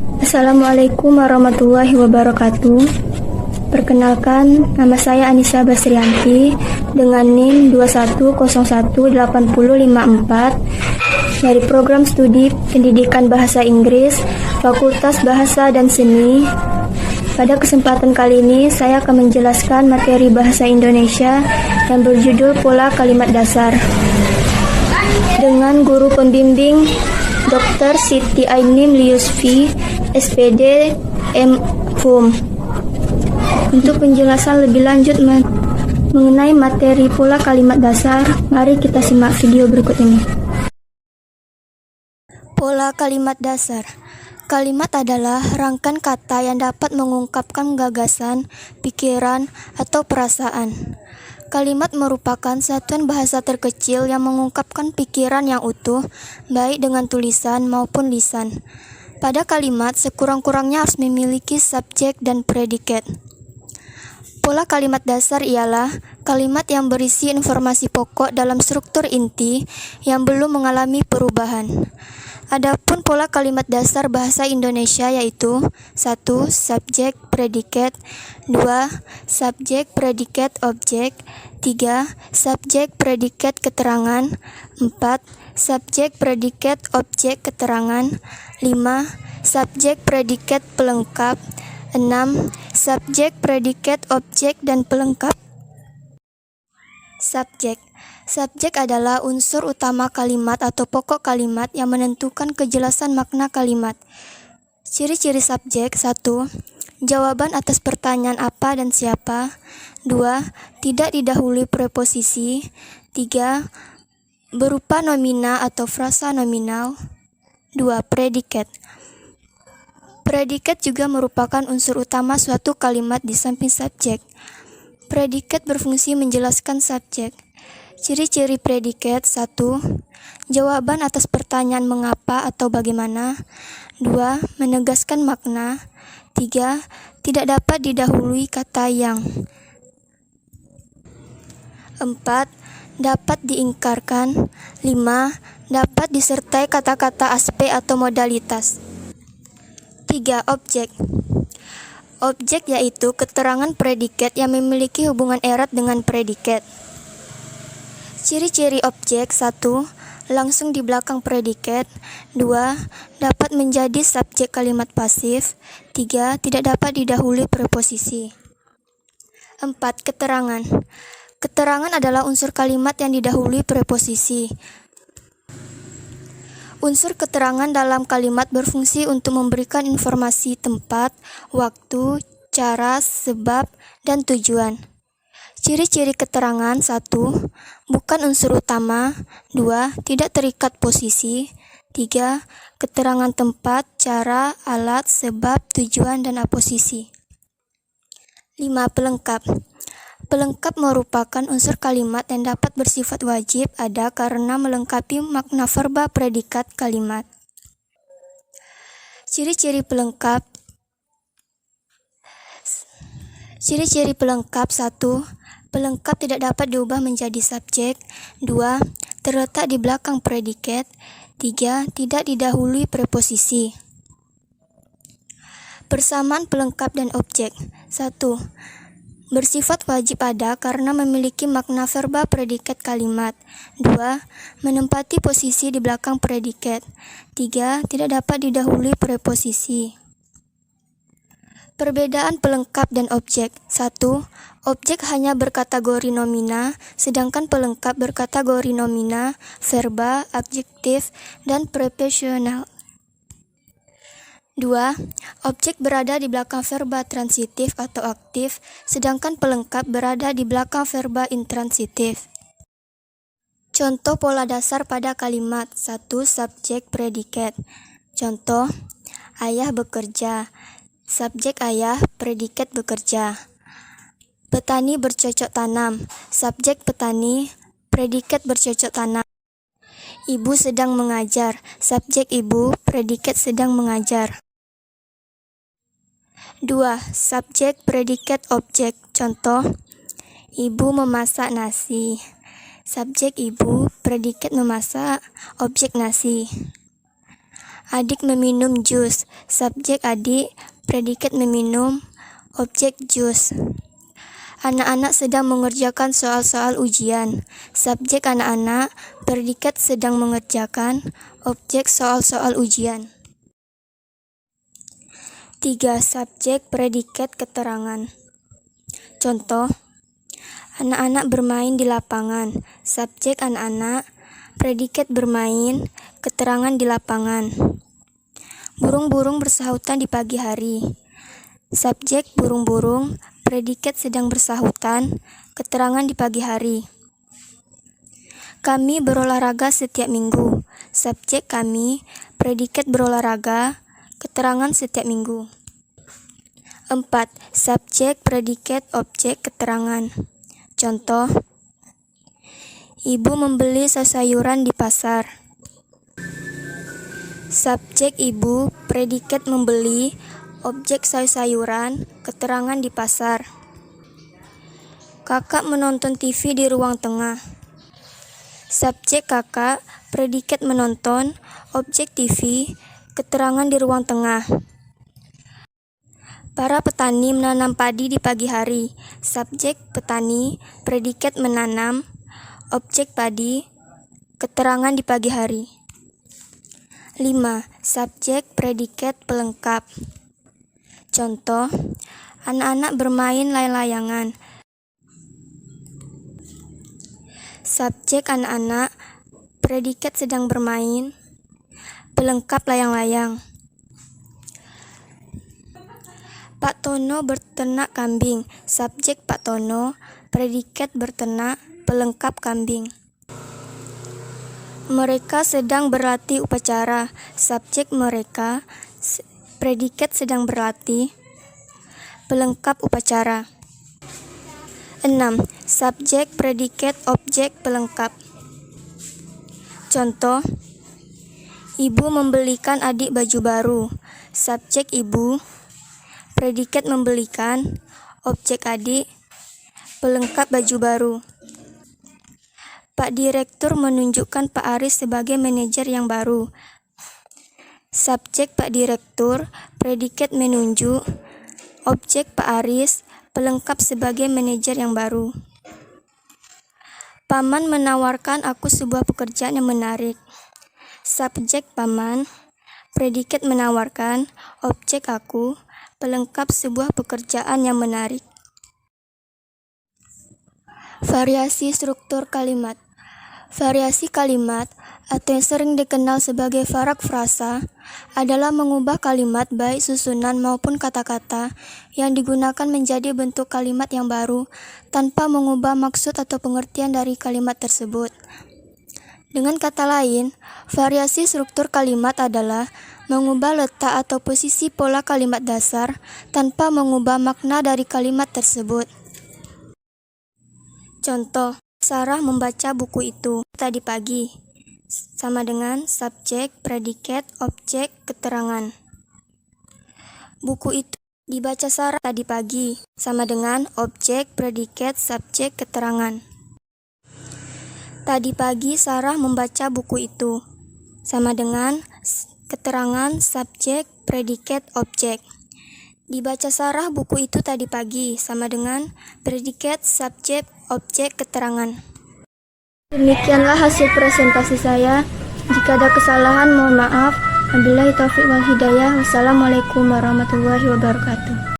Assalamualaikum warahmatullahi wabarakatuh. Perkenalkan, nama saya Anissa Basrianti dengan NIM 21018054 dari Program Studi Pendidikan Bahasa Inggris, Fakultas Bahasa dan Seni. Pada kesempatan kali ini, saya akan menjelaskan materi bahasa Indonesia yang berjudul Pola Kalimat Dasar dengan guru pembimbing Dr. Siti Ainim Liusfi, SPD M.Hum. Untuk penjelasan lebih lanjut mengenai materi pola kalimat dasar, mari kita simak video berikut ini. Pola kalimat dasar. Kalimat adalah rangkaian kata yang dapat mengungkapkan gagasan, pikiran, atau perasaan. Kalimat merupakan satuan bahasa terkecil yang mengungkapkan pikiran yang utuh, baik dengan tulisan maupun lisan. Pada kalimat, sekurang-kurangnya harus memiliki subjek dan predikat. Pola kalimat dasar ialah kalimat yang berisi informasi pokok dalam struktur inti yang belum mengalami perubahan. Adapun pola kalimat dasar bahasa Indonesia yaitu 1. Subjek predikat, 2. Subjek predikat objek, 3. Subjek predikat keterangan, 4. Subjek predikat objek keterangan, 5. Subjek predikat pelengkap, 6. Subjek predikat objek dan pelengkap. Subjek adalah unsur utama kalimat atau pokok kalimat yang menentukan kejelasan makna kalimat. Ciri-ciri subjek: 1. Jawaban atas pertanyaan apa dan siapa. 2. Tidak didahului preposisi. 3. Berupa nomina atau frasa nominal. 2. Predikat. Predikat juga merupakan unsur utama suatu kalimat di samping subjek. Predikat berfungsi menjelaskan subjek. Ciri-ciri predikat: 1. Jawaban atas pertanyaan mengapa atau bagaimana. 2. Menegaskan makna. 3. Tidak dapat didahului kata yang. 4. Dapat diingkarkan. 5. Dapat disertai kata-kata aspek atau modalitas. 3. Objek. Objek yaitu keterangan predikat yang memiliki hubungan erat dengan predikat. Ciri-ciri objek: 1. Langsung di belakang predikat. 2. Dapat menjadi subjek kalimat pasif. 3. Tidak dapat didahului preposisi. 4. Keterangan. Keterangan adalah unsur kalimat yang didahului preposisi. Unsur keterangan dalam kalimat berfungsi untuk memberikan informasi tempat, waktu, cara, sebab, dan tujuan. Ciri-ciri keterangan: 1. Bukan unsur utama. 2. Tidak terikat posisi. 3. Keterangan tempat, cara, alat, sebab, tujuan, dan aposisi. 5. Pelengkap. Pelengkap merupakan unsur kalimat yang dapat bersifat wajib ada karena melengkapi makna verba predikat kalimat. Ciri-ciri pelengkap. Ciri-ciri pelengkap: 1. Pelengkap tidak dapat diubah menjadi subjek. 2. Terletak di belakang predikat. 3. Tidak didahului preposisi. Persamaan pelengkap dan objek. 1. Bersifat wajib ada karena memiliki makna verba predikat kalimat. 2. Menempati posisi di belakang predikat. 3. Tidak dapat didahului preposisi. Perbedaan pelengkap dan objek. 1. Objek hanya berkategori nomina, sedangkan pelengkap berkategori nomina, verba, adjektif, dan preposisional. 2. Objek berada di belakang verba transitif atau aktif, sedangkan pelengkap berada di belakang verba intransitif. Contoh pola dasar pada kalimat. 1. Subjek predikat. Contoh: ayah bekerja. Subjek ayah, predikat bekerja. Petani bercocok tanam. Subjek petani, predikat bercocok tanam. Ibu sedang mengajar. Subjek ibu, predikat sedang mengajar. 2. Subjek predikat objek. Contoh: ibu memasak nasi. Subjek ibu, predikat memasak, objek nasi. Adik meminum jus. Subjek adik, predikat meminum, objek jus. Anak-anak sedang mengerjakan soal-soal ujian. Subjek anak-anak, predikat sedang mengerjakan, objek soal-soal ujian. 3. Subjek, predikat, keterangan. Contoh, anak-anak bermain di lapangan. Subjek anak-anak, predikat bermain, keterangan di lapangan. Burung-burung bersahutan di pagi hari. Subjek burung-burung, predikat sedang bersahutan, keterangan di pagi hari. Kami berolahraga setiap minggu. Subjek kami, predikat berolahraga, keterangan setiap minggu. 4. Subjek, predikat, objek, keterangan. Contoh, ibu membeli sayuran di pasar. Subjek ibu, predikat membeli, objek sayuran, keterangan di pasar. Kakak menonton TV di ruang tengah. Subjek kakak, predikat menonton, objek TV, keterangan di ruang tengah. Para petani menanam padi di pagi hari. Subjek petani, predikat menanam, objek padi, keterangan di pagi hari. 5. Subjek, predikat, pelengkap. Contoh, anak-anak bermain layang-layangan. Subjek anak-anak, predikat sedang bermain, pelengkap layang-layang. Pak Tono berternak kambing. Subjek Pak Tono, predikat berternak, pelengkap kambing. Mereka sedang berlatih upacara. Subjek mereka, predikat sedang berlatih, pelengkap upacara. 6. Subjek, predikat, objek, pelengkap. Contoh, ibu membelikan adik baju baru. Subjek ibu, predikat membelikan, objek adik, pelengkap baju baru. Pak Direktur menunjukkan Pak Aris sebagai manajer yang baru. Subjek Pak Direktur, predikat menunjuk, objek Pak Aris, pelengkap sebagai manajer yang baru. Paman menawarkan aku sebuah pekerjaan yang menarik. Subjek paman, predikat menawarkan, objek aku, pelengkap sebuah pekerjaan yang menarik. Variasi struktur kalimat. Variasi kalimat, atau yang sering dikenal sebagai varak frasa, adalah mengubah kalimat baik susunan maupun kata-kata yang digunakan menjadi bentuk kalimat yang baru tanpa mengubah maksud atau pengertian dari kalimat tersebut. Dengan kata lain, variasi struktur kalimat adalah mengubah letak atau posisi pola kalimat dasar tanpa mengubah makna dari kalimat tersebut. Contoh, Sarah membaca buku itu tadi pagi. Sama dengan subjek, predikat, objek, keterangan. Buku itu dibaca Sarah tadi pagi. Sama dengan objek, predikat, subjek, keterangan. Tadi pagi Sarah membaca buku itu. Sama dengan keterangan, subjek, predikat, objek. Dibaca Sarah buku itu tadi pagi, sama dengan predikat, subjek, objek, keterangan. Demikianlah hasil presentasi saya. Jika ada kesalahan, mohon maaf. Wabillahi taufiq wal hidayah. Wassalamualaikum warahmatullahi wabarakatuh.